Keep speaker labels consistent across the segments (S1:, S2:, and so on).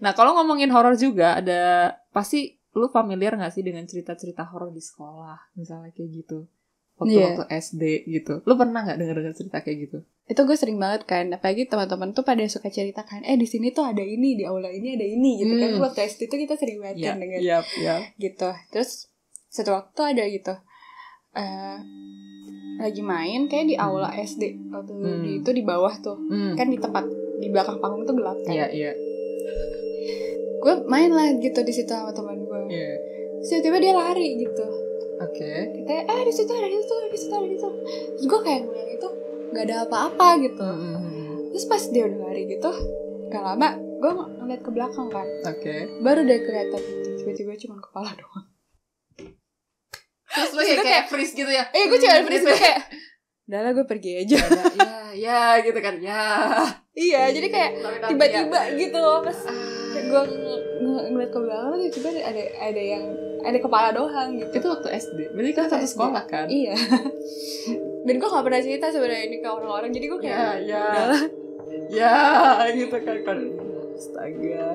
S1: Nah, kalau ngomongin horor juga ada, pasti lu familiar gak sih dengan cerita-cerita horor di sekolah, misalnya kayak gitu, waktu SD gitu. Lu pernah gak denger cerita kayak gitu?
S2: Itu gue sering banget kan, apalagi teman-teman tuh pada suka ceritakan, di sini tuh ada ini, di aula ini ada ini gitu kan. Waktu SD tuh kita sering banget kan denger gitu. Terus satu waktu ada gitu, lagi main kayak di aula SD waktu itu di bawah tuh, kan di tempat di belakang panggung tuh gelap kan. Gue main lah gitu di situ sama teman gue. Terus tiba-tiba dia lari gitu. Kita di situ ada di situ. Terus gue kayak ngeliat itu nggak ada apa-apa gitu. Terus pas dia udah lari gitu, gak lama gue ngeliat ke belakang kan. Baru deh kelihatan tiba-tiba cuma kepala doang.
S1: Terus lu kayak freeze gitu ya?
S2: Gue cuma freeze gitu kayak, udah lah gue pergi aja.
S1: Ya gitu kan.
S2: Iya, jadi kayak tiba-tiba gitu loh pas gue ngeliat ke belakang tiba-tiba ada kepala doang gitu.
S1: Itu waktu SD. Berarti kan satu sekolah kan?
S2: Iya. Dan gue gak pernah cerita sebenarnya ini ke orang-orang, jadi gue kayak
S1: gitu kan. Astaga.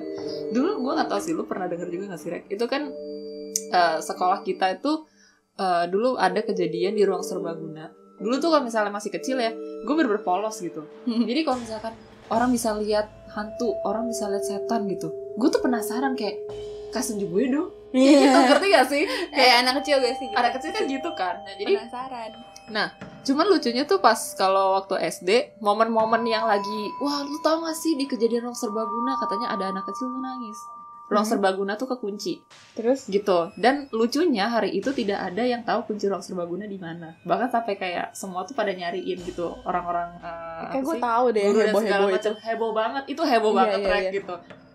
S1: Dulu gue gak tahu sih, lu pernah denger juga gak sih, Rek? Itu kan sekolah kita itu dulu ada kejadian di ruang serbaguna. Dulu tuh kalau misalnya masih kecil ya, gue bener-bener polos gitu. Jadi kalau misalkan orang bisa lihat hantu, orang bisa lihat setan gitu, gue tuh penasaran kayak, kasih tunjuk gue dong. Gitu, ngerti gak sih?
S2: Kayak anak kecil gak sih?
S1: Anak kecil kan gitu kan. Nah, jadi
S2: penasaran.
S1: Nah, cuman lucunya tuh pas kalau waktu SD, momen-momen yang lagi, wah lu tau gak sih di kejadian ruang serbaguna katanya ada anak kecil tuh nangis. Ruang serbaguna tuh kekunci.
S2: Terus
S1: gitu. Dan lucunya hari itu tidak ada yang tahu kunci ruang serbaguna di mana. Bahkan sampai kayak semua tuh pada nyariin gitu. Orang-orang
S2: kayak gue tahu deh heboh-heboh itu.
S1: Heboh banget. Itu heboh banget gitu.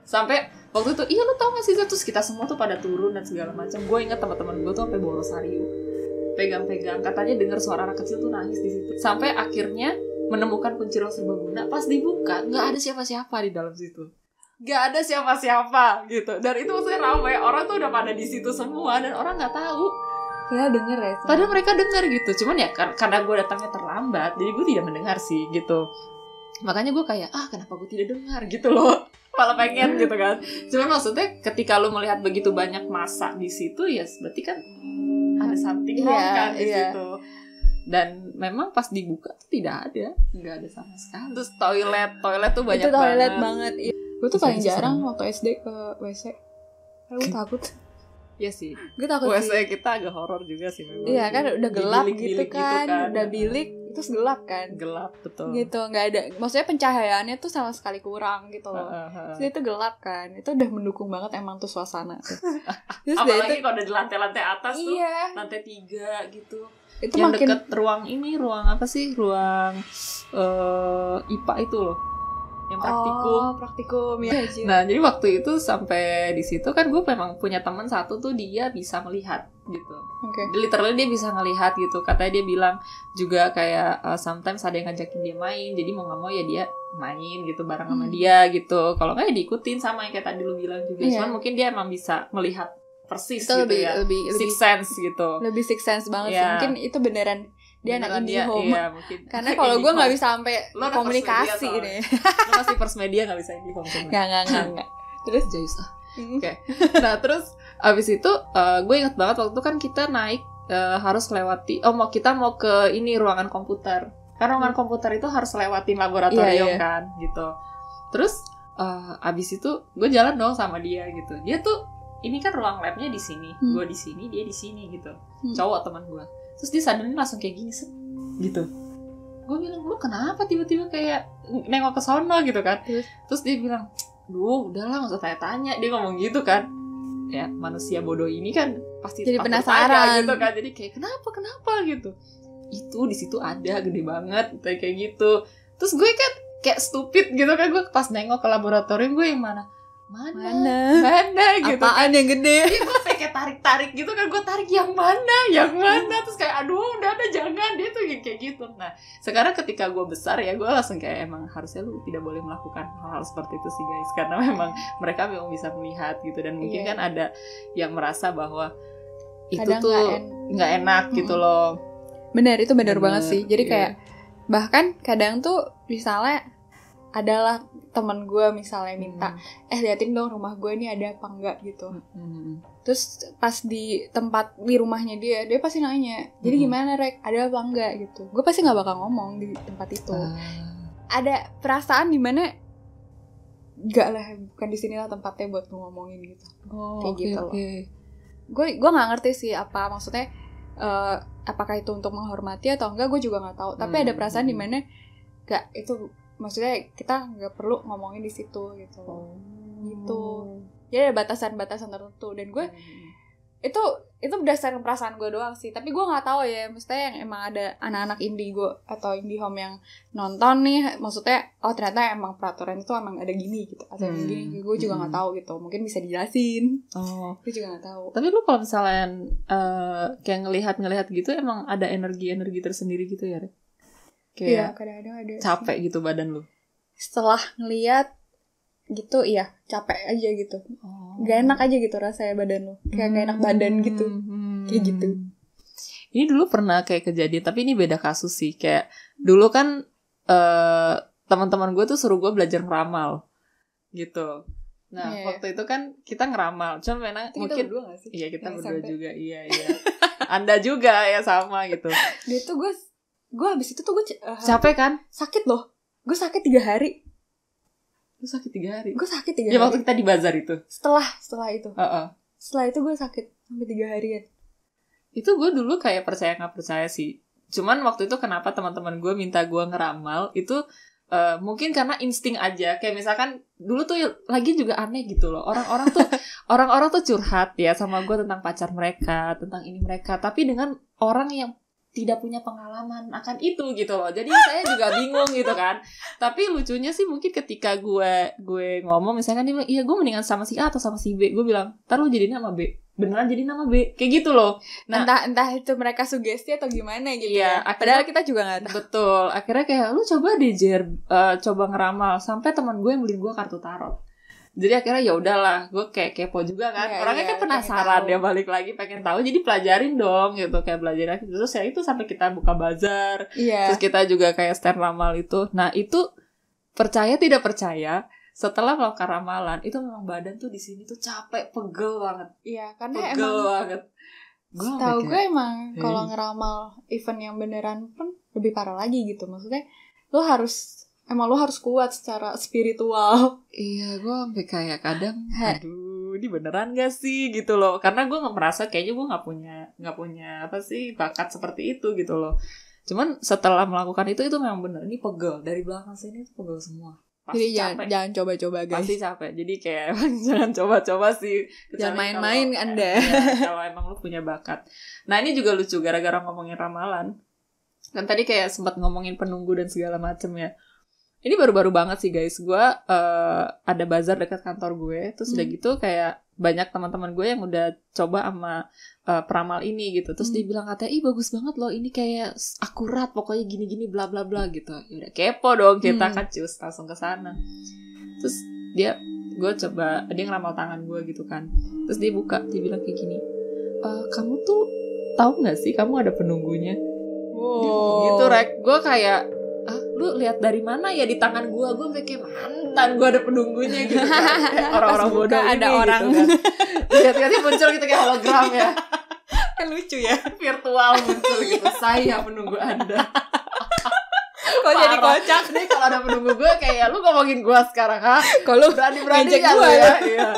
S1: Sampai waktu itu, lu tau gak sih, terus kita semua tuh pada turun dan segala macam. Gue ingat teman-teman gue tuh sampai bawa rosarium, pegang-pegang, katanya dengar suara anak kecil tuh nangis di situ. Sampai akhirnya menemukan kunci ruang serbaguna, pas dibuka nggak ada siapa-siapa di dalam situ. Gak ada siapa-siapa gitu. Dan itu maksudnya ramai, orang tuh udah pada di situ semua dan orang nggak tahu.
S2: Padahal denger ya.
S1: Padahal mereka dengar gitu. Cuman ya karena gue datangnya terlambat, jadi gue tidak mendengar sih gitu. Makanya gue kayak, kenapa gue tidak dengar gitu loh. Malah pengen gitu kan. Cuman maksudnya ketika lu melihat begitu banyak massa di situ, ya berarti kan ada something wrong kan di situ. Dan memang pas dibuka tuh tidak ada, nggak ada sama sekali. Terus toilet tuh banyak banget.
S2: Itu toilet banget. Gue tuh paling jarang waktu SD ke WC. Karena gue takut.
S1: Iya sih.
S2: Gue takut
S1: WC
S2: sih.
S1: kita agak horor juga sih memang.
S2: Iya kan udah gelap gitu kan. Udah bilik terus gelap kan.
S1: Gelap betul.
S2: Gitu, nggak ada. Maksudnya pencahayaannya tuh sama sekali kurang gitu loh. Terus itu gelap kan. Itu udah mendukung banget emang tuh suasana tuh. Terus
S1: apalagi kalau udah di lantai-lantai atas tuh. Lantai 3 gitu.
S2: Itu
S1: yang
S2: makin
S1: deket ruang apa sih? Ruang IPA itu loh. Yang
S2: praktikum ya.
S1: Nah, jadi waktu itu sampai di situ kan gue memang punya teman satu tuh dia bisa melihat gitu. Literally dia bisa ngelihat gitu. Katanya dia bilang juga kayak sometimes ada yang ngajakin dia main. Jadi mau nggak mau ya dia main gitu bareng sama dia gitu. Kalau nggak ya diikutin sama yang kayak tadi lu bilang juga. Cuman mungkin dia emang bisa melihat persis itu gitu lebih sixth sense gitu.
S2: Lebih sixth sense banget sih. Mungkin itu beneran dia anak IndiHome.
S1: Iya, mungkin.
S2: Karena kalau gue nggak bisa sampai komunikasi deh.
S1: Lo masih first media nggak bisa IndiHome.
S2: Nggak. Terus
S1: Jayus Oke. Nah terus abis itu gue ingat banget waktu itu kan kita naik harus lewati. Kita mau ke ini ruangan komputer. Karena ruangan komputer itu harus lewatin laboratorium kan gitu. Terus abis itu gue jalan dong sama dia gitu. Dia tuh ini kan ruang labnya di sini, gue di sini, dia di sini gitu. Cowok teman gue. Terus dia sadarnya langsung kayak gini gitu. Gue bilang, lu kenapa tiba-tiba kayak nengok ke sono gitu kan. Terus dia bilang, udahlah gak usah tanya-tanya. Dia ngomong gitu kan. Ya manusia bodoh ini kan pasti
S2: jadi penasaran
S1: gitu kan. Jadi kayak kenapa gitu. Itu di situ ada gede banget kayak gitu. Terus gue kan kayak stupid gitu kan. Gue pas nengok ke laboratorium, gue yang mana gitu.
S2: Apaan yang gede?
S1: Iya, gue kayak tarik gitu kan. Gue tarik yang mana. Terus kayak aduh udah jangan. Dia tuh kayak gitu. Nah sekarang ketika gue besar ya, gue langsung kayak emang harusnya lu tidak boleh melakukan hal-hal seperti itu sih guys. Karena memang mereka memang bisa melihat gitu. Dan mungkin kan ada yang merasa bahwa itu kadang tuh gak enak gitu loh.
S2: Bener, itu bener banget sih. Jadi kayak bahkan kadang tuh misalnya adalah teman gue misalnya minta liatin dong rumah gue ini ada apa enggak gitu. Terus pas di rumahnya dia pasti nanya, jadi gimana Rek, ada apa enggak gitu. Gue pasti nggak bakal ngomong di tempat itu. Ada perasaan di mana enggak lah, bukan di sinilah tempatnya buat ngomongin gitu. Kayak gitu loh. Gue nggak ngerti sih apa maksudnya, apakah itu untuk menghormati atau enggak, gue juga nggak tahu. Tapi ada perasaan di mana enggak, itu maksudnya kita nggak perlu ngomongin di situ gitu. Gitu. Jadi ada batasan-batasan tertentu, dan gue itu berdasarkan perasaan gue doang sih. Tapi gue nggak tahu ya, maksudnya yang emang ada anak-anak indigo atau indie home yang nonton nih, maksudnya ternyata emang peraturan itu emang ada gini gitu atau gini. Gue juga nggak tahu gitu, mungkin bisa dijelasin. Gue juga nggak tahu.
S1: Tapi lu kalau misalnya kayak ngelihat gitu, emang ada energi tersendiri gitu ya, Rek? Kayak
S2: kadang-kadang ada
S1: capek sih gitu badan lu
S2: setelah ngelihat gitu. Iya, capek aja gitu. Gak enak aja gitu rasanya badan lu, kayak gak enak badan gitu. Kayak gitu.
S1: Ini dulu pernah kayak kejadian, tapi ini beda kasus sih. Kayak dulu kan teman-teman gue tuh suruh gue belajar ngeramal gitu. Nah, waktu itu kan kita ngeramal, cuma memang mungkin
S2: berdua gak sih?
S1: Iya, kita berdua juga. Iya. Anda juga ya sama gitu.
S2: Dia tuh gue habis itu tuh gue
S1: capek kan?
S2: Sakit loh. Gue sakit 3 hari.
S1: Lu sakit 3 hari?
S2: Gue sakit 3 hari.
S1: Ya waktu kita di bazar itu?
S2: Setelah itu. Setelah itu gue sakit sampai 3 harian.
S1: Itu gue dulu kayak percaya gak percaya sih. Cuman waktu itu kenapa teman-teman gue minta gue ngeramal, itu mungkin karena insting aja. Kayak misalkan dulu tuh lagi juga aneh gitu loh. Orang-orang tuh curhat ya sama gue tentang pacar mereka, tentang ini mereka. Tapi dengan orang yang tidak punya pengalaman akan itu gitu loh. Jadi saya juga bingung gitu kan. Tapi lucunya sih mungkin ketika gue ngomong, misalkan dia bilang, iya gue mendingan sama si A atau sama si B. Gue bilang, ntar lu jadi nama B. Beneran jadi nama B. Kayak gitu loh.
S2: Nah, entah itu mereka sugesti atau gimana gitu
S1: ya.
S2: Padahal kita juga gak tahu.
S1: Betul. Akhirnya kayak, lu coba deh Jer, coba ngeramal. Sampai teman gue yang beliin gue kartu tarot. Jadi akhirnya ya udahlah, gue kayak kepo juga kan. Orangnya kan penasaran, dia balik lagi pengen tahu, jadi pelajarin dong gitu, kayak belajarin. Terus ya itu sampai kita buka bazar. Terus kita juga kayak stand ramal itu. Nah, itu percaya tidak percaya, setelah melakukan ramalan, itu memang badan tuh di sini tuh capek, pegel banget.
S2: Iya, karena
S1: pegel
S2: emang
S1: banget.
S2: Tahu gue emang kalau ngeramal event yang beneran pun lebih parah lagi gitu. Maksudnya lo harus kuat secara spiritual.
S1: Iya, gue sampai kayak kadang, aduh, ini beneran gak sih gitu loh. Karena gue merasa kayaknya gue nggak punya apa sih bakat seperti itu gitu loh. Cuman setelah melakukan itu memang bener. Ini pegel dari belakang sini, itu pegel semua. Pasti
S2: jadi jangan coba-coba guys.
S1: Pasti capek. Jadi kayak jangan coba-coba sih.
S2: Jangan main-main Anda.
S1: Kalau emang lu punya bakat. Nah, ini juga lucu gara-gara ngomongin ramalan. Kan tadi kayak sempat ngomongin penunggu dan segala macem ya. Ini baru-baru banget sih guys. Gue ada bazar dekat kantor gue. Terus udah gitu kayak banyak teman-teman gue yang udah coba sama peramal ini gitu. Terus dia bilang katanya, ih bagus banget loh, ini kayak akurat, pokoknya gini-gini bla bla bla gitu. Ya udah kepo dong kita kan cus langsung ke sana. Terus dia ngeramal tangan gue gitu kan. Terus dia buka, dia bilang kayak gini, kamu tuh tahu nggak sih kamu ada penunggunya? Gitu Rek. Gue kayak, lu lihat dari mana ya di tangan gue kayak mantan gue ada penunggunya gitu kan. Orang-orang bodoh ini
S2: ada orang
S1: gitu kan. Lihat-lihat muncul gitu kayak hologram ya.
S2: Kan lucu ya,
S1: virtual muncul gitu. Saya penunggu Anda.
S2: Kok jadi kocak
S1: nih kalau ada penunggu gue kayak, lu ngomongin gue sekarang kalau berani-berani
S2: ngajak
S1: kan
S2: gue
S1: ya. Iya.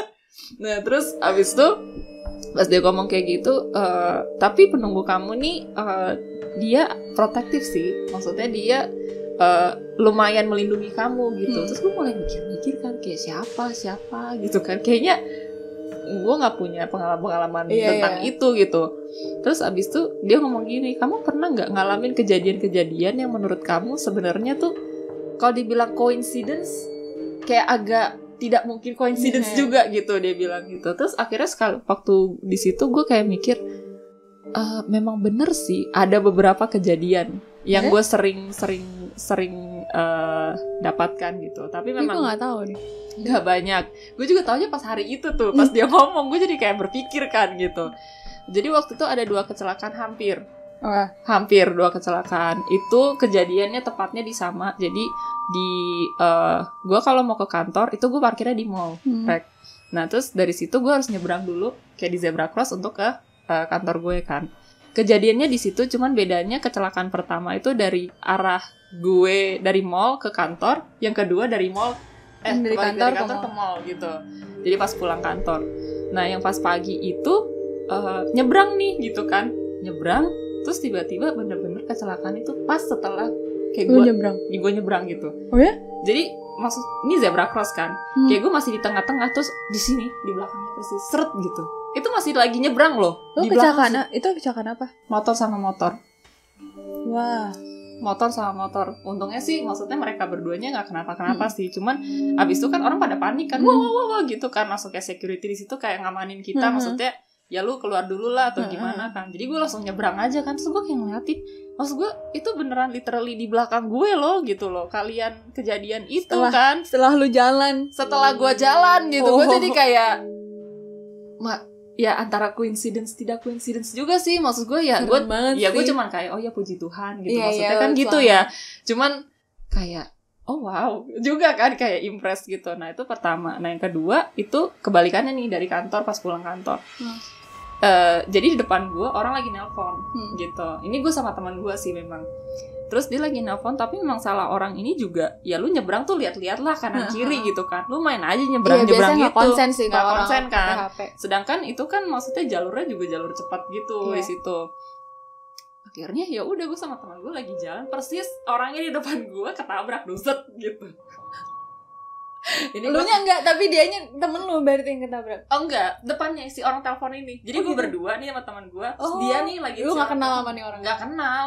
S1: Nah terus abis itu pas dia ngomong kayak gitu, tapi penunggu kamu nih dia protektif sih. Maksudnya dia lumayan melindungi kamu gitu. Terus gue mulai mikir-mikir kan, kayak siapa gitu kan. Kayaknya gue gak punya pengalaman tentang itu gitu. Terus abis itu dia ngomong gini, kamu pernah gak ngalamin kejadian-kejadian yang menurut kamu sebenarnya tuh kalau dibilang coincidence kayak agak tidak mungkin coincidence juga gitu, dia bilang gitu. Terus akhirnya waktu di situ gue kayak mikir, memang bener sih ada beberapa kejadian yang gue sering dapatkan gitu. Tapi memang
S2: gue nggak tahu nih,
S1: nggak banyak. Gue juga taunya pas hari itu tuh, pas dia ngomong gue jadi kayak berpikir kan gitu. Jadi waktu itu ada 2 kecelakaan hampir. Hampir 2 kecelakaan. Itu kejadiannya tepatnya di sama. Jadi di gue kalau mau ke kantor itu gue parkirnya di mall. Nah terus dari situ gue harus nyebrang dulu kayak di zebra cross untuk ke kantor gue kan. Kejadiannya di situ, cuman bedanya kecelakaan pertama itu dari arah gue dari mall ke kantor, yang kedua dari mall dari kantor ke mall gitu. Jadi pas pulang kantor. Nah yang pas pagi itu nyebrang nih gitu kan, nyebrang terus tiba-tiba bener-bener kecelakaan itu pas setelah kayak gue nyebrang gitu.
S2: Oh ya?
S1: Jadi maksud ini zebra cross kan, kayak gue masih di tengah-tengah terus di sini di belakangnya persis seret gitu. Itu masih lagi nyebrang loh.
S2: Di kecelakaan itu kecelakaan apa?
S1: Motor sama motor.
S2: Wah.
S1: Motor sama motor. Untungnya sih maksudnya mereka berduanya nggak kenapa-kenapa sih. Cuman abis itu kan orang pada panik kan, wah gitu kan, langsung kayak security di situ kayak ngamanin kita. Maksudnya ya lu keluar dulu lah atau gimana kan. Jadi gue langsung nyebrang aja kan. Terus gue kayak ngeliatin, maksud gue itu beneran literally di belakang gue loh gitu loh. Kalian kejadian itu kan.
S2: Setelah lu jalan.
S1: Setelah gue jalan gitu. Gue jadi kayak ya antara coincidence tidak coincidence juga sih. Maksud gue ya gue cuman kayak oh ya puji Tuhan gitu. Maksudnya kan gitu ya. Cuman kayak oh wow juga kan, kayak impress gitu. Nah itu pertama. Nah yang kedua itu kebalikannya nih dari kantor, pas pulang kantor. Jadi di depan gue orang lagi nelpon gitu. Ini gue sama teman gue sih memang. Terus dia lagi nelpon, tapi memang salah orang ini juga. Ya lu nyebrang tuh lihat-lihat lah kanan kiri gitu kan. Lu main aja nyebrang gitu.
S2: Nggak konsen sih,
S1: nggak konsen kan. Sedangkan itu kan maksudnya jalurnya juga jalur cepat gitu di situ. Akhirnya ya udah gue sama teman gue lagi jalan, persis orangnya di depan gue ketabrak duset gitu.
S2: Ini lu nya enggak, tapi dianya temen lu berarti yang ketabrak.
S1: Oh enggak, depannya si orang telepon ini. Jadi gue berdua nih sama teman gue. Terus dia nih lagi.
S2: Lu nggak kenal sama nih orang?
S1: Nggak kenal.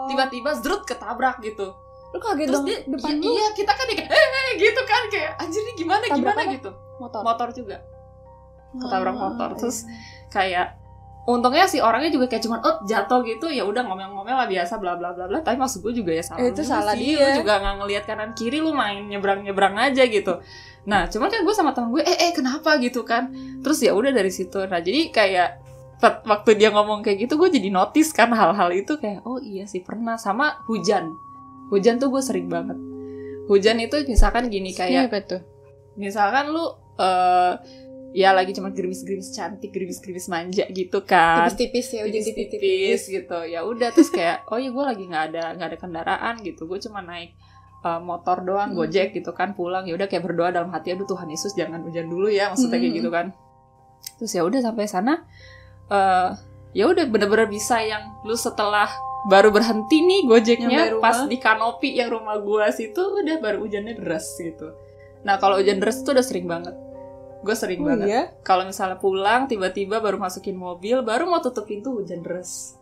S1: Tiba-tiba zrut ketabrak gitu.
S2: Lu kaget dong. Terus
S1: depan lu? Iya, kita kan kayak gitu kan, kayak anjir nih gimana gitu. Motor juga. Ketabrak motor. Terus kayak untungnya si orangnya juga kayak cuman jatuh gitu, ya udah ngomel-ngomel lah biasa bla bla bla bla. Tapi maksud gue juga ya salah.
S2: Itu salah
S1: sih.
S2: dia.
S1: Lu juga nggak ngelihat kanan kiri, lu main nyebrang aja gitu. Nah cuman kan gue sama temen gue kenapa gitu kan. Terus ya udah dari situ. Nah jadi kayak waktu dia ngomong kayak gitu, gue jadi notice kan hal-hal itu kayak oh iya sih pernah. Sama hujan tuh gue sering banget. Hujan itu misalkan gini kayak
S2: apa tuh?
S1: Misalkan lu ya lagi cuma gerimis-gerimis cantik, gerimis-gerimis manja gitu kan.
S2: Tipis-tipis ya,
S1: tipis gitu. Ya udah terus kayak oh ya gue lagi nggak ada kendaraan gitu. Gue cuma naik motor doang, Gojek gitu kan, pulang. Ya udah kayak berdoa dalam hati, aduh Tuhan Yesus jangan hujan dulu ya, maksudnya kayak gitu kan. Terus ya udah sampai sana ya udah bener-bener bisa yang lu setelah baru berhenti nih Gojeknya pas di kanopi yang rumah gua situ, udah baru hujannya deras gitu. Nah kalau hujan deras itu udah sering banget. Gue sering banget.
S2: Iya?
S1: Kalau misalnya pulang tiba-tiba baru masukin mobil, baru mau tutup pintu hujan deras.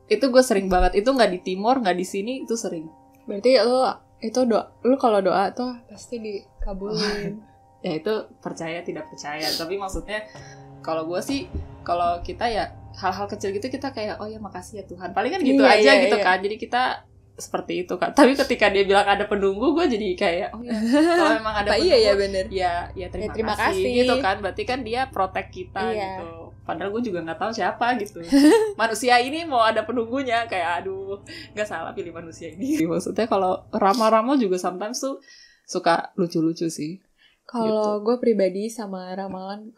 S1: Itu gue sering banget. Itu nggak di timur, nggak di sini, itu sering.
S2: Berarti lu kalau doa tuh pasti dikabulin.
S1: Ya itu percaya tidak percaya. Tapi maksudnya kalau gue sih, kalau kita ya hal-hal kecil gitu kita kayak oh ya makasih ya Tuhan. Paling kan gitu aja gitu kan. Jadi kita seperti itu kan. Tapi ketika dia bilang ada penunggu, gue jadi kayak oh ya kalau memang ada penunggu
S2: iya bener.
S1: ya terima kasih gitu kan. Berarti kan dia protect kita gitu. Padahal gue juga nggak tahu siapa gitu. Manusia ini mau ada penunggunya, kayak aduh nggak salah pilih manusia ini. Maksudnya kalau ramal-ramal juga sometimes tuh suka lucu-lucu sih.
S2: Kalau gitu. Gue pribadi sama ramalan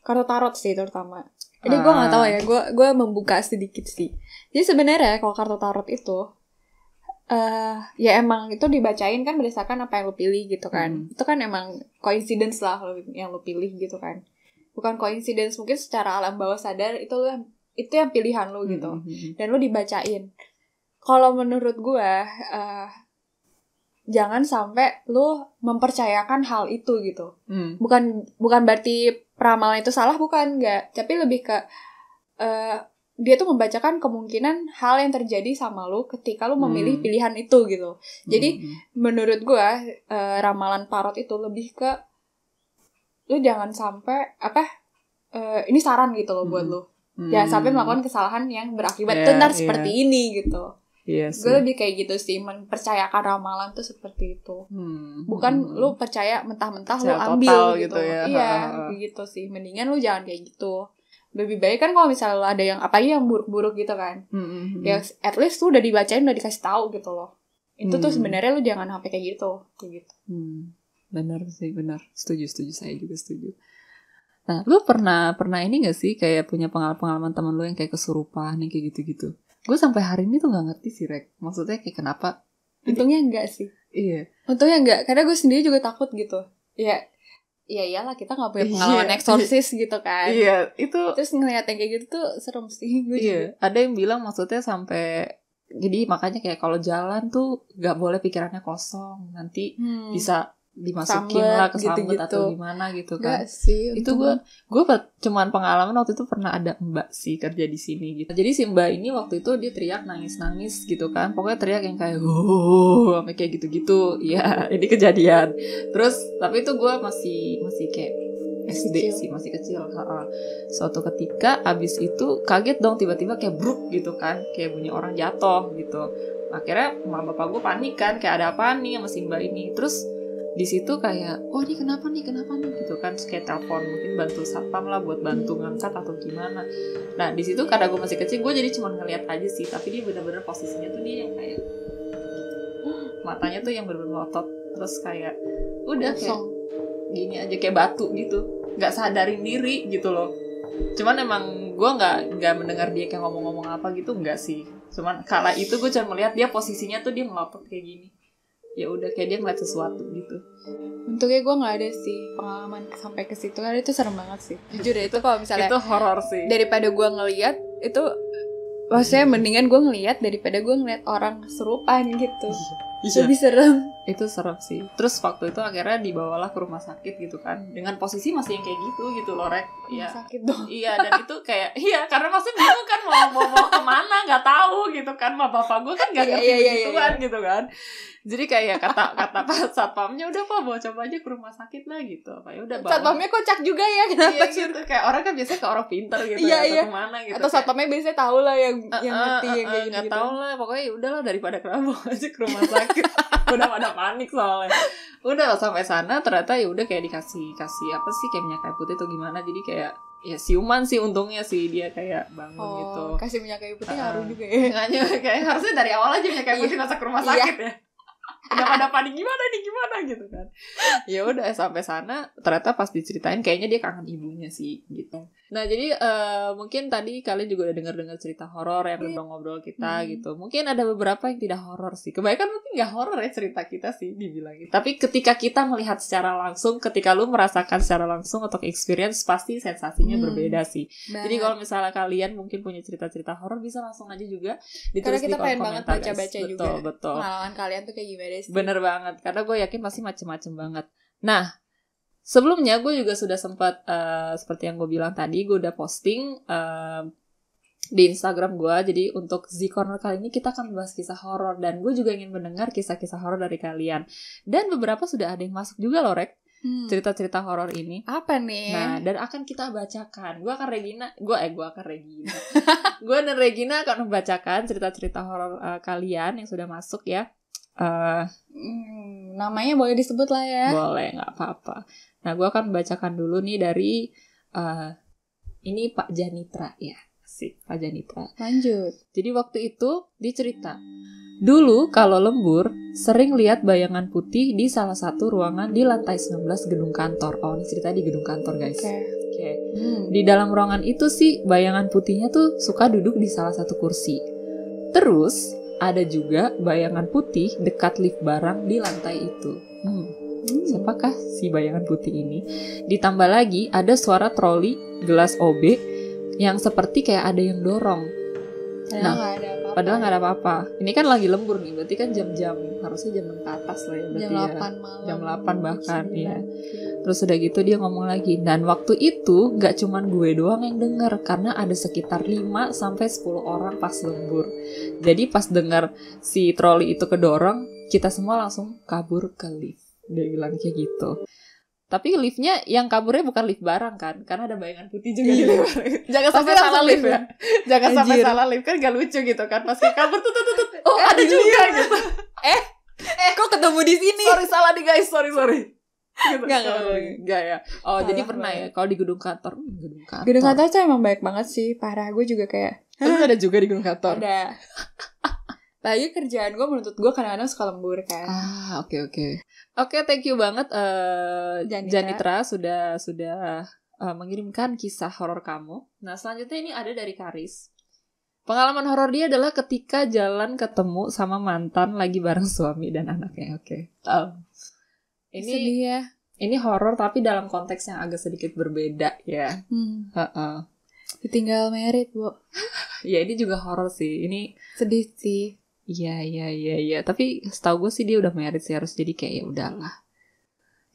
S2: kartu tarot sih terutama. Jadi gue nggak tahu ya, gue membuka sedikit sih. Jadi sebenarnya kalau kartu tarot itu ya emang itu dibacain kan berdasarkan apa yang lo pilih gitu kan. Itu kan emang coincidence lah yang lo pilih gitu kan. Bukan coincidence, mungkin secara alam bawah sadar itu yang pilihan lo gitu. Dan lo dibacain. Kalau menurut gue jangan sampai lo mempercayakan hal itu gitu. Bukan berarti peramalan itu salah, bukan, enggak. Tapi lebih ke dia tuh membacakan kemungkinan hal yang terjadi sama lo ketika lo memilih pilihan itu gitu. Jadi menurut gue ramalan tarot itu lebih ke lo jangan sampai ini saran gitu lo buat lo. Jangan sampai melakukan kesalahan yang berakibat ntar seperti ini gitu. Gue lebih kayak gitu sih, mempercayakan ramalan tuh seperti itu. Bukan lu percaya mentah-mentah lu ambil gitu ya. Iya, begitu sih. Mendingan lu jangan kayak gitu. lebih baik kan kalau misalnya ada yang apalagi yang buruk-buruk gitu kan, ya at least tuh udah dibacain, udah dikasih tahu gitu loh. Itu tuh sebenarnya lu jangan sampai kayak gitu.
S1: Benar sih, benar. Setuju, saya juga setuju. Nah, lu pernah ini gak sih kayak punya pengalaman teman lu yang kayak kesurupan, yang kayak gitu-gitu? Gue sampai hari ini tuh gak ngerti sih, Rek. Maksudnya kayak kenapa?
S2: Untungnya enggak sih.
S1: Iya.
S2: Untungnya enggak, karena gue sendiri juga takut gitu. Ya iyalah kita gak punya pengalaman eksorsis gitu kan.
S1: Iya, itu.
S2: Terus ngeliat yang kayak gitu tuh serem sih. Gue juga.
S1: Ada yang bilang maksudnya sampai, jadi makanya kayak kalau jalan tuh gak boleh pikirannya kosong. Nanti bisa dimasukin lah ke sambet atau gimana gitu kan.
S2: Gak sih.
S1: Itu gue cuman pengalaman waktu itu pernah ada mbak sih kerja di sini gitu. Jadi si mbak ini waktu itu dia teriak nangis gitu kan. Pokoknya teriak yang kayak sampai kayak gitu-gitu. Ya ini kejadian. Terus tapi itu gue masih kayak SD sih, masih kecil. Suatu ketika abis itu kaget dong tiba-tiba kayak bruk gitu kan. Kayak bunyi orang jatuh gitu. Akhirnya mama bapak gue panik kan, kayak ada apa nih sama si mbak ini. Terus di situ kayak, ini kenapa nih gitu kan, kayak telepon mungkin bantu satpam lah buat bantu ngangkat atau gimana. Nah di situ karena gue masih kecil, gue jadi cuma ngeliat aja sih, tapi dia benar-benar posisinya tuh dia yang kayak matanya tuh yang benar-benar melotot, terus kayak udah kayak gini aja kayak batu gitu, nggak sadarin diri gitu loh. Cuman emang gue nggak mendengar dia kayak ngomong-ngomong apa gitu, nggak sih. Cuman kala itu gue cuma melihat dia posisinya tuh dia melotot kayak gini. Ya udah kayak dia ngeliat sesuatu gitu.
S2: Untungnya gue nggak ada sih pengalaman sampai ke situ, karena itu serem banget sih. Jujur deh, itu kalau misalnya
S1: itu horor sih.
S2: Daripada gue ngeliat itu, maksudnya mendingan gue ngeliat daripada gue ngeliat orang kesurupan gitu. Lebih serem.
S1: Itu serem sih. Terus waktu itu akhirnya dibawalah ke rumah sakit gitu kan, dengan posisi masih yang kayak gitu loh, Rek.
S2: Iya. Sakit dong.
S1: Iya, dan itu kayak karena maksudnya bingung kan mau kemana, nggak tahu gitu kan. Ma bapak gue kan nggak ngerti begituan gitu kan. Jadi kayak kata satpamnya, udah Pak bawa coba aja ke rumah sakit lah gitu. Apa ya udah bawa.
S2: Satpamnya kocak juga ya, kenapa
S1: gitu. Kayak orang kan biasanya ke orang pintar gitu atau kemana gitu.
S2: Atau satpamnya biasanya tahu lah yang ngerti yang kayak gitu.
S1: Nggak tahu lah, pokoknya udahlah daripada kenapa bawa aja ke rumah sakit. Udah pada panik soalnya. Udah sampai sana ternyata ya udah kayak dikasih apa sih kayak minyak kayu putih atau gimana. Jadi kayak ya siuman sih untungnya sih, dia kayak bangun gitu.
S2: Kasih minyak kayu putih ngaruh juga ya.
S1: Kayak harusnya dari awal aja minyak kayu putih masuk ke rumah sakit ya. Udah pada panik gimana gitu kan. Ya udah sampai sana ternyata pas diceritain kayaknya dia kangen ibunya sih gitu. Nah jadi mungkin tadi kalian juga udah dengar cerita horor yang ngobrol kita gitu. Mungkin ada beberapa yang tidak horor sih. Kebanyakan mungkin nggak horor ya cerita kita sih dibilangin. Tapi ketika kita melihat secara langsung, ketika lu merasakan secara langsung atau experience, pasti sensasinya berbeda sih. Jadi kalau misalnya kalian mungkin punya cerita-cerita horor, bisa langsung aja juga ditulis di kolom komentar. Karena kita pengen banget
S2: baca-baca juga.
S1: Betul.
S2: Pengalaman kalian tuh kayak gimana sih?
S1: Bener banget, karena gue yakin pasti macem-macem banget. Nah, sebelumnya gue juga sudah sempat seperti yang gue bilang tadi, gue udah posting di Instagram gue. Jadi untuk Z Corner kali ini kita akan membahas kisah horor, dan gue juga ingin mendengar kisah-kisah horor dari kalian. Dan beberapa sudah ada yang masuk juga loh, Rek. Cerita-cerita horor ini.
S2: Apa nih?
S1: Nah, dan akan kita bacakan. Gue dan Regina akan membacakan cerita-cerita horor kalian yang sudah masuk ya.
S2: Namanya boleh disebut lah ya.
S1: Boleh, nggak apa-apa. Nah, gue akan membacakan dulu nih dari ini Pak Janitra ya. Pak Janitra.
S2: Lanjut.
S1: Jadi waktu itu dicerita, dulu kalau lembur sering lihat bayangan putih di salah satu ruangan di lantai 19 gedung kantor. Oh, ini cerita di gedung kantor, guys. Oke. Di dalam ruangan itu sih bayangan putihnya tuh suka duduk di salah satu kursi. Terus ada juga bayangan putih dekat lift barang di lantai itu. Siapakah si bayangan putih ini? Ditambah lagi ada suara troli gelas OB yang seperti kayak ada yang dorong. Padahal nggak ada apa-apa. Ini kan lagi lembur nih, berarti kan jam-jam harusnya jam 6 ke atas lah ya.
S2: Jam 8 malam.
S1: Jam 8 bahkan ya. Terus udah gitu dia ngomong lagi. Dan waktu itu gak cuman gue doang yang denger, karena ada sekitar 5-10 orang pas lembur. Jadi pas denger si troli itu kedorong, kita semua langsung kabur ke lift. Dia bilang kayak gitu. Tapi liftnya yang kaburnya bukan lift barang kan, karena ada bayangan putih juga di lift. Jangan sampai salah lift ya. Jangan sampai salah lift, kan gak lucu gitu kan. Pas kabur tuh. Oh ada juga gitu.
S2: Kok ketemu di sini?
S1: Sorry salah nih guys, sorry. Enggak ya. Oh, salah jadi pernah banget. Ya kalau di gedung kantor.
S2: Gedung kantor tuh emang baik banget sih. Parah, gue juga kayak.
S1: Terus ada juga di gedung kantor.
S2: Ada. Lagi kerjaan gue menurut gue kadang-kadang suka lembur kan.
S1: Oke, thank you banget Janitra sudah mengirimkan kisah horor kamu. Nah, selanjutnya ini ada dari Karis. Pengalaman horor dia adalah ketika jalan ketemu sama mantan lagi bareng suami dan anaknya. Oke. Ini sedih ya. Ini horor tapi dalam konteks yang agak sedikit berbeda ya.
S2: Ditinggal merit, Bu.
S1: Ya, ini juga horor sih. Ini
S2: sedih sih.
S1: Iya. Tapi setahu gue sih dia udah merit sih, harus jadi kayak ya udahlah.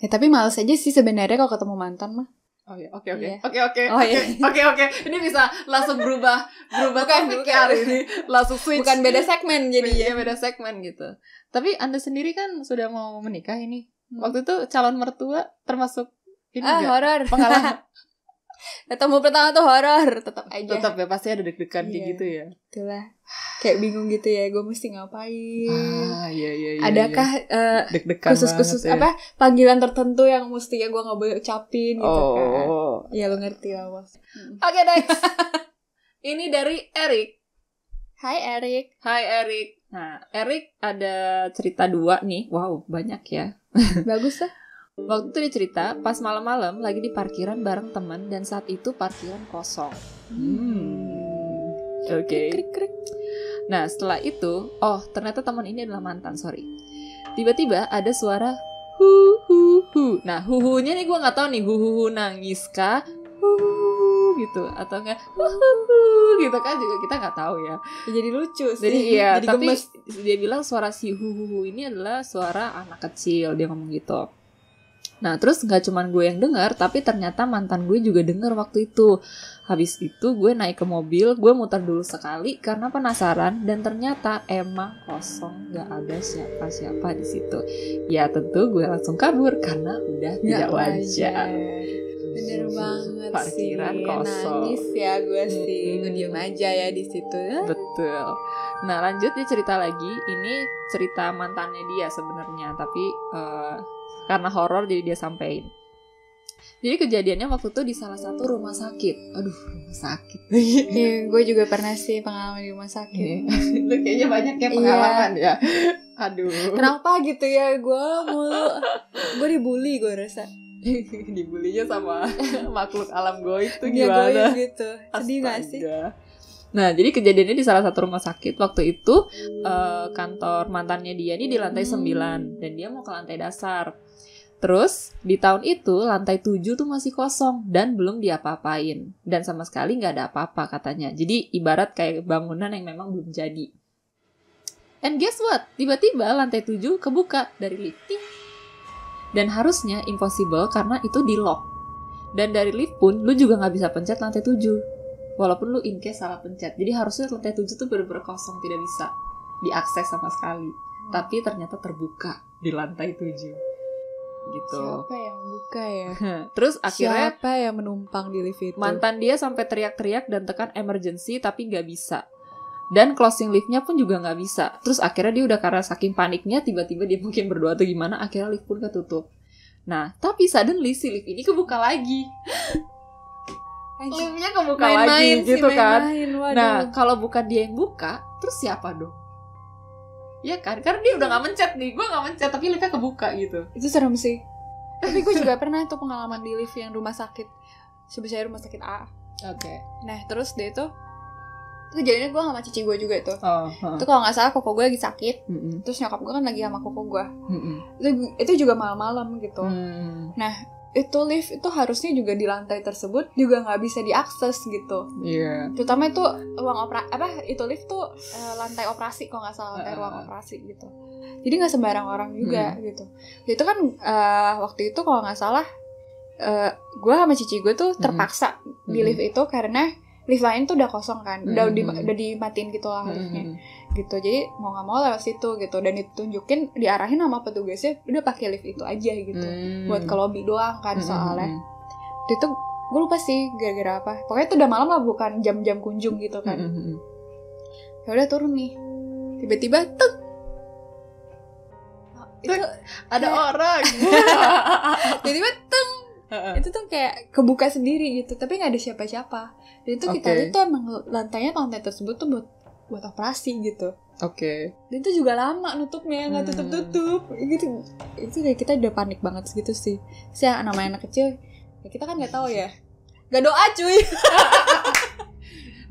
S2: Ya tapi males aja sih sebenarnya kalau ketemu mantan mah.
S1: Oh ya, oke. Ini bisa langsung berubah topik hari ini. Langsung switch.
S2: Bukan beda segmen jadi ya.
S1: Beda segmen gitu. Tapi Anda sendiri kan sudah mau menikah ini. Waktu itu calon mertua termasuk ini
S2: horor.
S1: Pengalaman.
S2: Ketemu pertama tuh horor, tetap
S1: ya pasti ada deg-degan kayak gitu ya.
S2: Itulah. Kayak bingung gitu ya, gue mesti ngapain.
S1: Iya.
S2: Adakah khusus ya. Panggilan tertentu yang mesti ya gue nggak boleh ucapin gitu kan. Ya lo ngerti lah, Bos.
S1: Oke, next. Ini dari Erik.
S2: Hai Erik.
S1: Nah, Erik ada cerita 2 nih. Wow, banyak ya.
S2: Bagus lah.
S1: Waktu itu dia cerita, pas malam-malam lagi di parkiran bareng teman dan saat itu parkiran kosong. Oke.
S2: Krik.
S1: Nah, setelah itu, ternyata teman ini adalah mantan, sorry. Tiba-tiba ada suara hu. Nah, hu-nya nih gue nggak tahu nih, hu nangis kah, gitu atau enggak gitu kan juga kita nggak tahu ya.
S2: Jadi lucu sih.
S1: Jadi iya, jadi tapi gemes. Dia bilang suara si hu ini adalah suara anak kecil, dia ngomong gitu. Nah, terus gak cuman gue yang dengar, tapi ternyata mantan gue juga dengar waktu itu. Habis itu gue naik ke mobil, gue muter dulu sekali karena penasaran, dan ternyata emang kosong, gak ada siapa-siapa di situ. Ya tentu gue langsung kabur karena udah tidak wajar.
S2: Bener banget
S1: parkiran
S2: sih.
S1: Kosong.
S2: Nangis ya gue sih, gue diem aja ya di situ.
S1: Betul. Nah, lanjut dia cerita lagi. Ini cerita mantannya dia sebenarnya, tapi karena horor jadi dia sampein. Jadi kejadiannya waktu itu di salah satu rumah sakit. Aduh, rumah sakit.
S2: Iya, gue juga pernah sih pengalaman di rumah sakit.
S1: Lu kayaknya banyak ya pengalaman ya. Aduh.
S2: Kenapa gitu ya? Gue dibully gue rasa.
S1: Dibulinya sama makhluk alam goib itu gimana?
S2: Goib gitu. Sedih gak sih?
S1: Nah, jadi kejadiannya di salah satu rumah sakit. Waktu itu kantor mantannya dia ini di lantai 9 dan dia mau ke lantai dasar. Terus di tahun itu lantai 7 tuh masih kosong dan belum diapa-apain. Dan sama sekali gak ada apa-apa katanya. Jadi ibarat kayak bangunan yang memang belum jadi. And guess what? Tiba-tiba lantai 7 kebuka dari lift. Dan harusnya impossible karena itu di lock. Dan dari lift pun lu juga gak bisa pencet lantai 7. Walaupun lu in case salah pencet. Jadi harusnya lantai 7 tuh bener-bener kosong, tidak bisa diakses sama sekali. Tapi ternyata terbuka di lantai 7. Gitu.
S2: Siapa yang buka ya?
S1: Terus akhirnya
S2: siapa yang menumpang di lift itu?
S1: Mantan dia sampai teriak-teriak dan tekan emergency tapi gak bisa. Dan closing liftnya pun juga gak bisa. Terus akhirnya dia udah karena saking paniknya, tiba-tiba dia mungkin berdoa atau gimana, akhirnya lift pun ketutup. Nah, tapi suddenly si lift ini kebuka lagi. Liftnya kebuka lagi gitu kan. Nah, kalau bukan dia yang buka, terus siapa dong? Ya kan, karena dia udah gak mencet nih. Gue gak mencet, tapi liftnya kebuka gitu.
S2: Itu serem sih. Tapi gue juga pernah tuh pengalaman di lift yang rumah sakit. Sebesar rumah sakit A.
S1: Oke.
S2: Nah, terus dia tuh kejadiannya gue sama cici gue juga itu. Itu kalau gak salah koko gue lagi sakit. Terus nyokap gue kan lagi sama koko gue. Itu juga malam-malam gitu. Nah, itu lift itu harusnya juga di lantai tersebut juga nggak bisa diakses gitu.
S1: Iya.
S2: Terutama itu ruang itu lift tuh lantai operasi kalau nggak salah, lantai ruang operasi gitu. Jadi nggak sembarang orang juga gitu. Itu kan waktu itu kalau nggak salah gue sama cici gue tuh terpaksa di lift itu karena lift lain tuh udah kosong kan, udah dimatiin gitu lah liftnya. Gitu, jadi mau nggak mau lewat situ gitu, dan ditunjukin diarahin sama petugasnya udah pakai lift itu aja gitu, buat ke lobby doang kan soalnya. Itu gue lupa sih gara-gara apa, pokoknya itu udah malam lah, bukan jam-jam kunjung gitu kan. Ya udah turun nih, tiba-tiba itu
S1: ada orang.
S2: Tiba-tiba teng. Itu tuh kayak kebuka sendiri gitu, tapi nggak ada siapa-siapa. Dan itu kita lihat tuh emang lantai tersebut tuh buat operasi gitu. Dan itu juga lama nutupnya, nggak tutup gitu. Itu kayak kita udah panik banget gitu sih. Saya namanya anak kecil, ya kita kan nggak tahu ya. Gak doa cuy.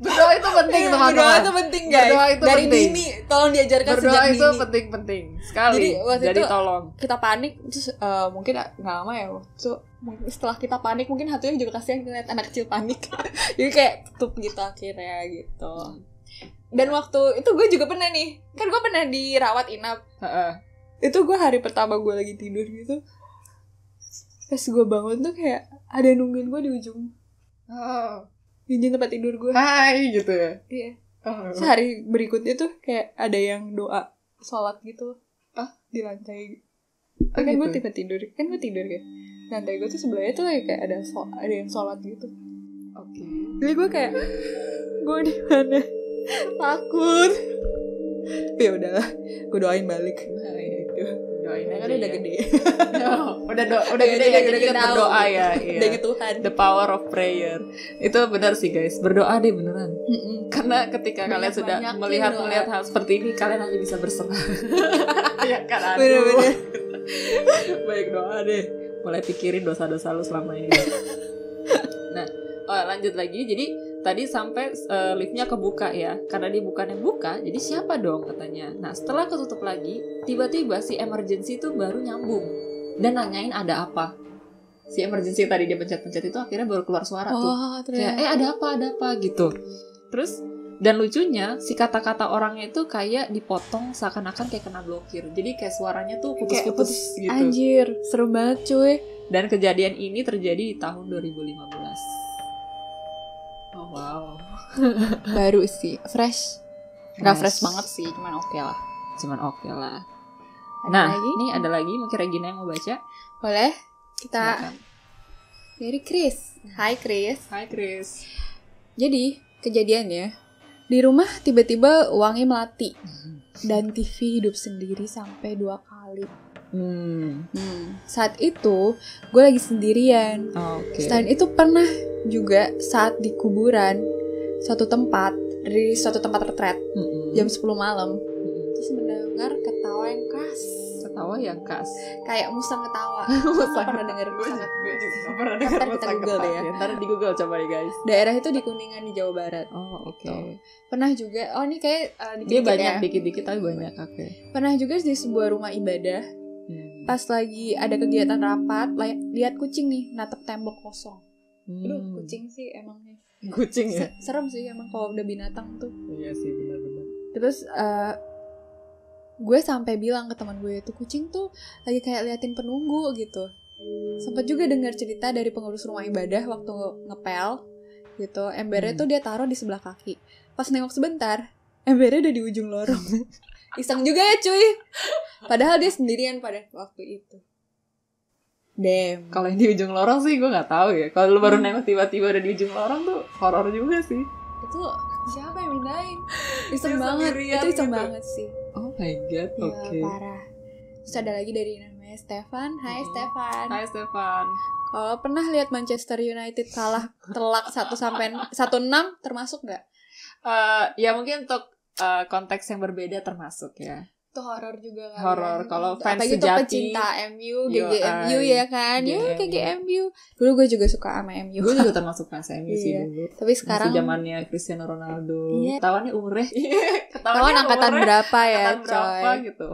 S1: Berdoa itu penting teman-teman.
S2: Berdoa itu penting guys.
S1: Itu
S2: dari
S1: penting.
S2: dini tolong diajarkan
S1: berdoa
S2: sejak dini.
S1: Berdoa itu penting sekali. Jadi tolong.
S2: Kita panik terus mungkin nggak lama ya. So, setelah kita panik mungkin hatunya juga kasihan ngeliat anak kecil panik. Jadi kayak tutup gitu akhirnya gitu. Dan waktu itu gue juga pernah nih. Kan gue pernah dirawat inap. Itu gue hari pertama gue lagi tidur gitu. Pas gue bangun tuh kayak ada nungguin gue di ujung. Di tempat tidur gue.
S1: Hai gitu ya.
S2: Iya. Sehari berikutnya tuh kayak ada yang doa sholat gitu. Di lantai. Kan gitu? Gue tidur. Kan gue tidur kan. Lantai gue tuh sebelahnya tuh kayak ada yang sholat gitu. Jadi gue kayak gue di mana? Takut. Tapi ya udahlah, gue doain balik. Nah, itu. Doain aja. Kan udah gede.
S1: udah gede ya, jadi kita berdoa ya.
S2: Udah inget Tuhan.
S1: The power of prayer. Itu benar sih guys, berdoa deh beneran. Karena ketika kalian sudah melihat hal seperti ini, kalian hanya bisa berserah. Ya kan,
S2: bener-bener.
S1: Baik, doa deh. Mulai pikirin dosa-dosa lu selama ini. Nah, lanjut lagi. Jadi tadi sampai liftnya kebuka ya. Karena dia bukan yang buka, jadi siapa dong katanya. Nah setelah ketutup lagi, tiba-tiba si emergency itu baru nyambung dan nanyain ada apa. Si emergency tadi dia pencet-pencet itu akhirnya baru keluar suara tuh. Kayak ada apa gitu. Terus dan lucunya si kata-kata orangnya itu kayak dipotong seakan-akan kayak kena blokir. Jadi kayak suaranya tuh putus-putus gitu.
S2: Anjir, serem banget cuy.
S1: Dan kejadian ini terjadi di tahun 2015. Oh wow.
S2: Baru sih, fresh. Gak fresh banget sih, cuman oke lah. Nah, ini ada lagi mungkin Regina yang mau baca. Boleh? Kita silakan. Dari Chris. Hai Chris. Jadi, kejadiannya di rumah tiba-tiba uangnya melati. Dan TV hidup sendiri sampai 2 kali. Saat itu gue lagi sendirian. Selain itu pernah juga saat di kuburan suatu tempat retret jam 10 malam terus mendengar ketawa yang khas kayak musang ketawa. Musang pernah denger musang? Gue juga pernah denger musang ketawa ya. Ntar di Google coba deh guys. Daerah itu di Kuningan di Jawa Barat. Pernah juga ini kayak
S1: dia banyak dikit-dikit tapi banyak.
S2: Pernah juga di sebuah rumah ibadah. Pas lagi ada kegiatan rapat, lihat kucing nih natep tembok kosong. Aduh, kucing sih emangnya.
S1: Kucing ya?
S2: Serem sih emang kalau udah binatang tuh.
S1: Iya sih, benar-benar.
S2: Terus gue sampai bilang ke teman gue itu kucing tuh lagi kayak liatin penunggu gitu. Sempat juga dengar cerita dari pengurus rumah ibadah waktu ngepel gitu. Embernya tuh dia taruh di sebelah kaki. Pas nengok sebentar, embernya udah di ujung lorong. Iseng juga ya cuy. Padahal dia sendirian pada waktu itu. Damn.
S1: Kalau yang di ujung lorong sih gue nggak tahu ya. Kalau lu baru nengok tiba-tiba ada di ujung lorong tuh horor juga sih.
S2: Itu siapa yang mindahin? Iseng banget. Itu iseng gitu. Banget sih.
S1: Oh my god.
S2: Oke. Parah. Terus ada lagi dari namanya Stefan. Hai Stefan. Kalau pernah lihat Manchester United kalah telak 1-6 termasuk nggak?
S1: Ya mungkin untuk konteks yang berbeda termasuk ya.
S2: Itu horor juga kan.
S1: Horor kalau fans
S2: sejati. Apalagi pecinta MU, GGMU ya kan. Ya GGMU. Dulu gue juga suka sama MU.
S1: Gue juga termasuk fans MU sih dulu.
S2: Tapi sekarang
S1: masih zamannya Cristiano Ronaldo. Ketahuannya umurnya.
S2: Ketahuan angkatan berapa ya,
S1: angkatan berapa gitu.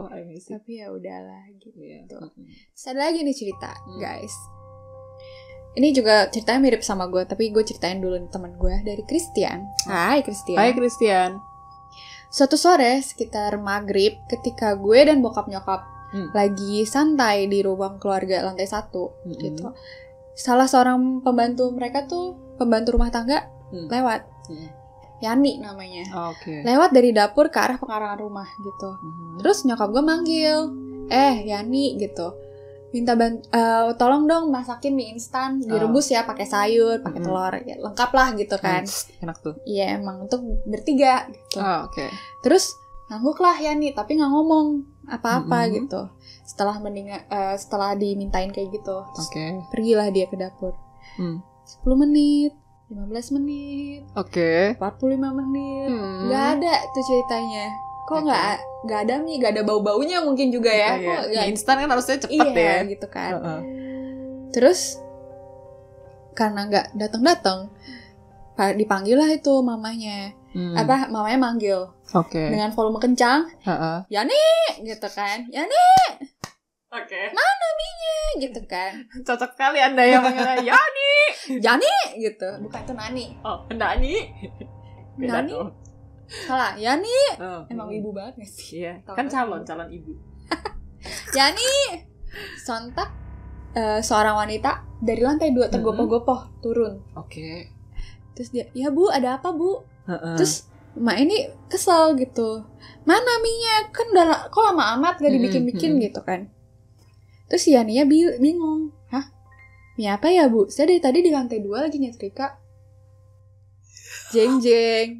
S2: Tapi ya udahlah gitu. Terus ada lagi nih cerita, guys. Ini juga ceritanya mirip sama gue, tapi gue ceritain dulu nih teman gue dari Christian. Hai Christian. Suatu sore sekitar maghrib ketika gue dan bokap nyokap lagi santai di ruang keluarga lantai 1 gitu. Salah seorang pembantu mereka tuh pembantu rumah tangga lewat. Yani namanya. Lewat dari dapur ke arah pekarangan rumah gitu. Terus nyokap gue manggil, Yani gitu. Minta tolong dong masakin mie instan direbus ya pakai sayur, pakai telur, ya, lengkap lah gitu kan.
S1: Enak tuh.
S2: Iya emang untuk bertiga gitu.
S1: Terus
S2: ngangguk lah Yani tapi nggak ngomong. apa-apa gitu. Setelah dimintain kayak gitu. Pergilah dia ke dapur. 10 menit, 15 menit, 45 menit, nggak ada tuh ceritanya. Kok nggak ada nih, nggak ada bau-baunya mungkin juga ya.
S1: Kok instan kan harusnya cepet ya.
S2: Gitu kan. Terus karena nggak datang, dipanggil lah itu mamanya. Mamanya manggil. Dengan volume kencang. Yani, gitu kan. Yani. Mana minyak gitu kan.
S1: Cocok sekali Anda yang manggilnya Yani.
S2: Yani gitu. Bukan itu Nani.
S1: Oh, Nani.
S2: Nani. Salah, Yani. Emang ibu banget gak sih?
S1: Iya. Kan calon ibu.
S2: Yani. Sontak seorang wanita dari lantai 2 tergopoh-gopoh turun. Terus dia, "Ya Bu, ada apa Bu?" Terus Mak ini kesel gitu. "Mana minyak? Kan udah kok lama amat gak dibikin-bikin gitu kan." Terus Yania bingung. "Hah? Mie apa ya Bu? Saya dari tadi di lantai 2 lagi nyetrika." Jeng.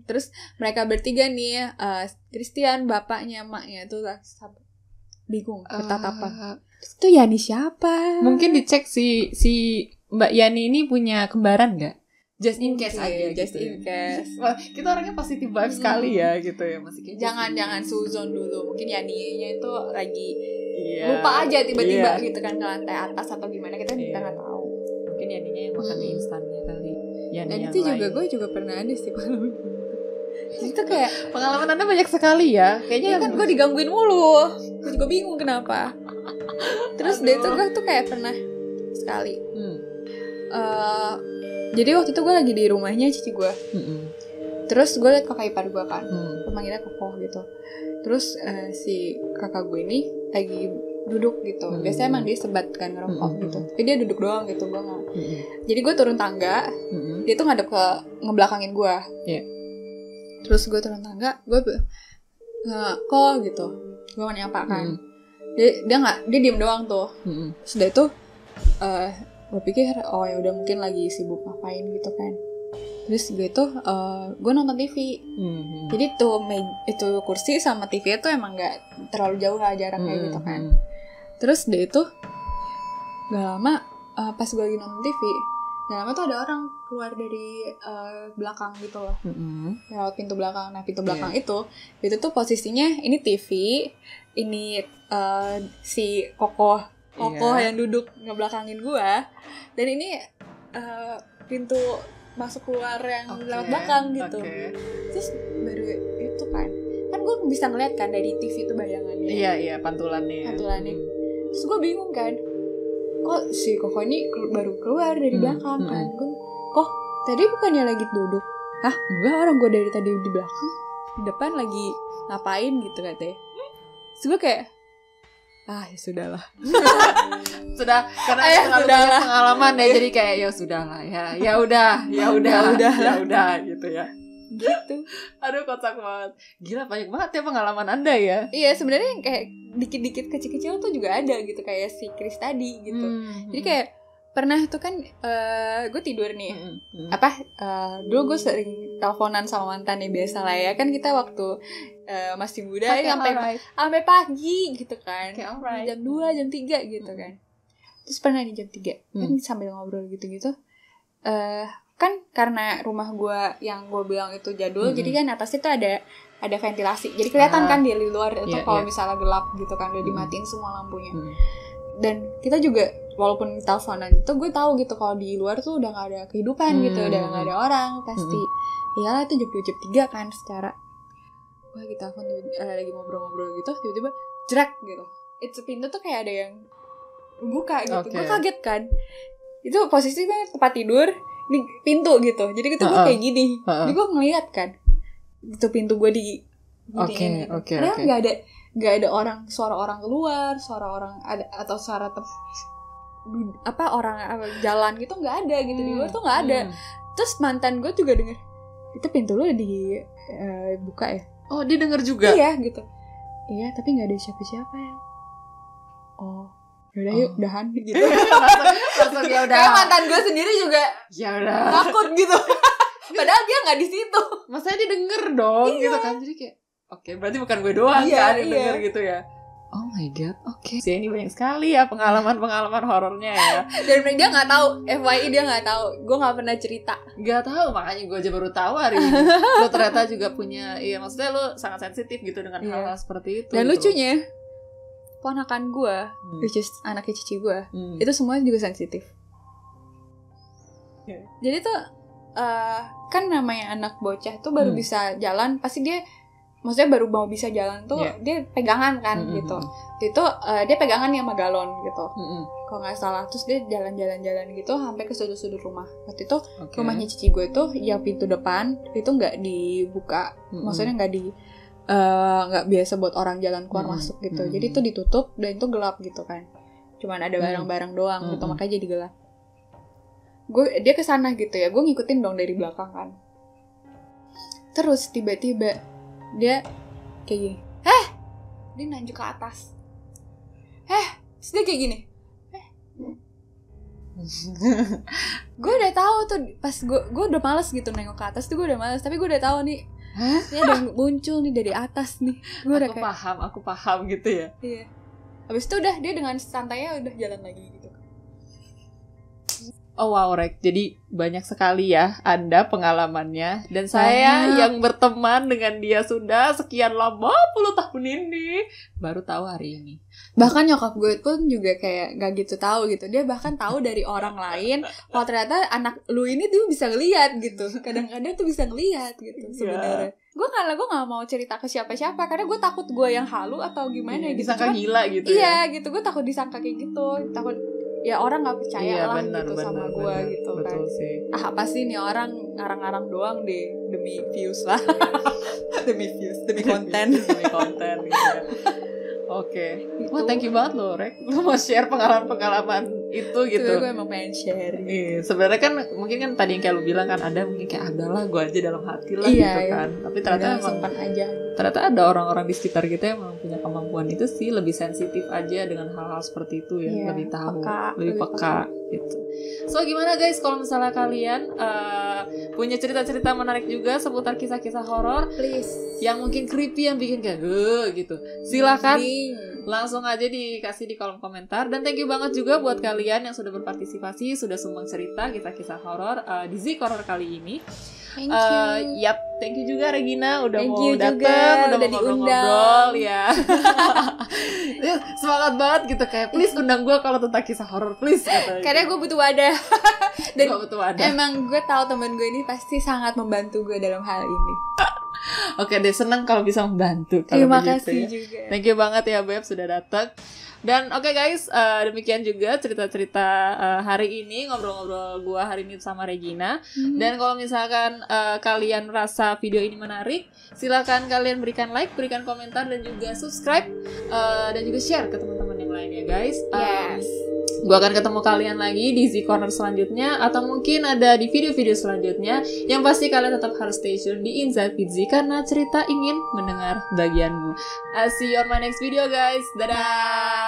S2: Terus mereka bertiga nih, Christian, bapaknya, maknya tuh bingung, bertatapan. Terus itu Yani siapa?
S1: Mungkin dicek si Mbak Yani ini punya kembaran nggak? Just in case aja.
S2: Just in case.
S1: Wah, kita orangnya positif vibe sekali ya gitu ya, masih kayak
S2: jangan suzon dulu. Mungkin Yani-nya itu lagi lupa aja tiba-tiba gitu kan ke lantai atas atau gimana, kita nggak tahu.
S1: Mungkin Yani-nya yang makan instannya kali.
S2: Dan itu juga gue juga pernah ada sih pengalaman. Itu kayak
S1: pengalaman Anda banyak sekali ya. Kayaknya
S2: kan gue digangguin mulu. Gue juga bingung kenapa. Terus dia tuh gue tuh kayak pernah sekali. Jadi waktu itu gue lagi di rumahnya cici gue. Terus gue liat kakak ipar gue kan, pemanggilnya Kokoh gitu. Terus si kakak gue ini lagi duduk gitu. Biasanya emang dia sebat kan ngerokok gitu. Tapi dia duduk doang gitu, gue nggak. Jadi gue turun tangga, dia tuh ngadep ke ngebelakangin gue. Terus gue turun tangga, gue kok gitu. Gue mau nyapa kan. Dia diem doang tuh. Terus dia tuh gue pikir ya udah mungkin lagi sibuk ngapain gitu kan. Terus gue nonton TV. Jadi itu kursi sama TV itu emang nggak terlalu jauh lah jaraknya gitu kan. Terus dia itu gak lama pas gue lagi nonton TV, gak lama tuh ada orang keluar dari belakang gitu loh, lewat pintu belakang. Nah pintu belakang itu tuh posisinya ini TV, ini si Kokoh yang duduk ngebelakangin gue, dan ini pintu masuk keluar yang lewat belakang gitu. Terus baru itu kan gue bisa ngeliat kan dari TV itu bayangannya.
S1: Iya pantulannya.
S2: Terus gue bingung kan, kok si Kokoh ini baru keluar dari belakang kan. Kok tadi bukannya lagi duduk? Hah, enggak, orang gue dari tadi di belakang, di depan lagi ngapain gitu katanya. Terus gue kayak ya sudahlah.
S1: Sudah, karena terlalu banyak pengalaman ya, jadi kayak ya sudahlah ya udah gitu ya.
S2: Gitu.
S1: Aduh, kocak banget. Gila, banyak banget ya pengalaman Anda ya.
S2: Iya, sebenarnya kayak dikit-dikit kecil-kecil tuh juga ada gitu, kayak si Chris tadi gitu. Jadi kayak pernah tuh kan gue tidur nih. Dulu gue sering teleponan sama mantan nih, biasa lah ya. Kan kita waktu masih muda sampai pagi gitu kan. Jam 2, jam 3 gitu kan. Terus pernah di jam 3 kan sambil ngobrol gitu-gitu. Kan karena rumah gue yang gue bilang itu jadul, jadi kan atasnya tuh ada ventilasi, jadi kelihatan kan di luar itu kalau misalnya gelap gitu kan, udah dimatiin semua lampunya. Dan kita juga walaupun teleponan itu, gue tahu gitu kalau di luar tuh udah nggak ada kehidupan gitu, udah nggak ada orang pasti. Iyalah, itu jam 3 kan secara. Gue lagi telepon, lagi ngobrol-ngobrol gitu, tiba-tiba jerak gitu. Itu pintu tuh kayak ada yang buka gitu. Gue kaget kan. Itu posisinya tempat tidur di pintu gitu, jadi gitu gue kayak gini. Jadi gue ngeliat kan itu pintu gue di karena nggak ada suara orang keluar, suara orang ada atau suara orang jalan gitu nggak ada gitu, di luar tuh nggak ada. Terus mantan gue juga denger, itu pintu lu dibuka ya?
S1: Oh, dia denger juga?
S2: Iya gitu. Iya, tapi nggak ada siapa-siapa ya. Oh, yaudah yuk, udahan gitu.
S1: Langsung ya udah.
S2: Kayak mantan gue sendiri juga
S1: ya udah
S2: takut gitu. Padahal dia nggak di situ.
S1: Masanya dia denger dong gitu kan. Jadi kayak oke, berarti bukan gue doang kan yang denger gitu ya. Oh my god, oke. Ini banyak sekali ya pengalaman horornya ya.
S2: Dan dia nggak tahu, FYI dia nggak tahu. Gue nggak pernah cerita.
S1: Nggak tahu, makanya gue aja baru tahu hari ini. Lo ternyata juga punya, iya maksudnya lo sangat sensitif gitu dengan hal-hal seperti itu.
S2: Dan
S1: gitu.
S2: lucunya, ponakan gue, which is anaknya cici gue, itu semuanya juga sensitif. Jadi tuh kan namanya anak bocah tuh baru bisa jalan, pasti dia maksudnya baru mau bisa jalan tuh dia pegangan kan gitu. Itu dia pegangan ya sama galon gitu. Kalau nggak salah, terus dia jalan-jalan gitu sampai ke sudut-sudut rumah. Waktu itu rumahnya cici gue itu yang pintu depan itu nggak dibuka, maksudnya nggak biasa buat orang jalan keluar masuk gitu. Jadi itu ditutup dan itu gelap gitu kan. Cuman ada barang-barang doang gitu, makanya jadi gelap. Dia kesana gitu ya, gue ngikutin dong dari belakang kan. Terus tiba-tiba dia kayak gini, dia nanjak ke atas, terus dia kayak gini, gue udah tahu tuh pas gue udah males gitu nengok ke atas tuh, gue udah males, tapi gue udah tahu nih, ini ada yang muncul nih dari atas nih, gue udah kayak
S1: aku paham gitu ya.
S2: Iya, habis itu udah dia dengan santainya udah jalan lagi gitu.
S1: Oh wow, Rek. Jadi banyak sekali ya Anda pengalamannya. Dan saya yang berteman dengan dia sudah sekian lama puluh tahun ini baru tahu hari ini.
S2: Bahkan nyokap gue pun juga kayak gak gitu tahu gitu. Dia bahkan tahu dari orang lain kalau ternyata anak lu ini tuh bisa ngelihat gitu. Kadang-kadang tuh bisa ngelihat gitu sebenarnya. Gue gak mau cerita ke siapa-siapa karena gue takut gue yang halu atau gimana gitu.
S1: Disangka gila gitu.
S2: Iya gitu, gue takut disangka kayak gitu. Takut ya orang nggak percaya lah bener, gitu sama gue gitu kan. Betul sih. Apa sih nih orang ngarang-ngarang doang deh demi views lah. demi konten
S1: gitu ya. Oke. Wah, thank you banget loh, Rek. Lu mau share pengalaman itu gitu.
S2: Sebenernya gue emang pengen share.
S1: Iya, sebenarnya kan mungkin kan tadi yang kayak lu bilang kan ada mungkin kayak adalah gue aja dalam hati lah gitu kan. Tapi ternyata emang
S2: aja.
S1: Ternyata ada orang-orang di sekitar kita yang memang punya kemampuan itu sih, lebih sensitif aja dengan hal-hal seperti itu ya, lebih tahu, lebih peka gitu. So gimana guys kalau misalnya kalian punya cerita-cerita menarik juga seputar kisah-kisah horor,
S2: please,
S1: yang mungkin creepy, yang bikin kayak gitu, silakan langsung aja dikasih di kolom komentar. Dan thank you banget juga buat kalian yang sudah berpartisipasi, sudah sumbang cerita kisah-kisah horor di Zik Horror kali ini.
S2: Thank you.
S1: Thank you juga Regina udah
S2: thank
S1: mau datang, udah mau ngobrol-ngobrol ya. Semangat banget gitu, kayak please undang gue kalau tentang kisah horor please gitu.
S2: Karena gue butuh wadah. Dan
S1: butuh wadah.
S2: Emang gue tahu teman gue ini pasti sangat membantu gue dalam hal ini.
S1: Oke deh, senang kalau bisa membantu.
S2: Terima kasih juga.
S1: Thank you banget ya Beb sudah datang. Dan oke guys, demikian juga cerita-cerita hari ini, ngobrol-ngobrol gua hari ini sama Regina. Dan kalau misalkan kalian merasa video ini menarik, silakan kalian berikan like, berikan komentar, dan juga subscribe, dan juga share ke teman-teman yang lain ya guys.
S2: Yes.
S1: Gue akan ketemu kalian lagi di Zik Corner selanjutnya, atau mungkin ada di video-video selanjutnya. Yang pasti kalian tetap harus stay tune di Inside with Zik, karena cerita ingin mendengar bagianmu. I'll see you on my next video guys. Dadah.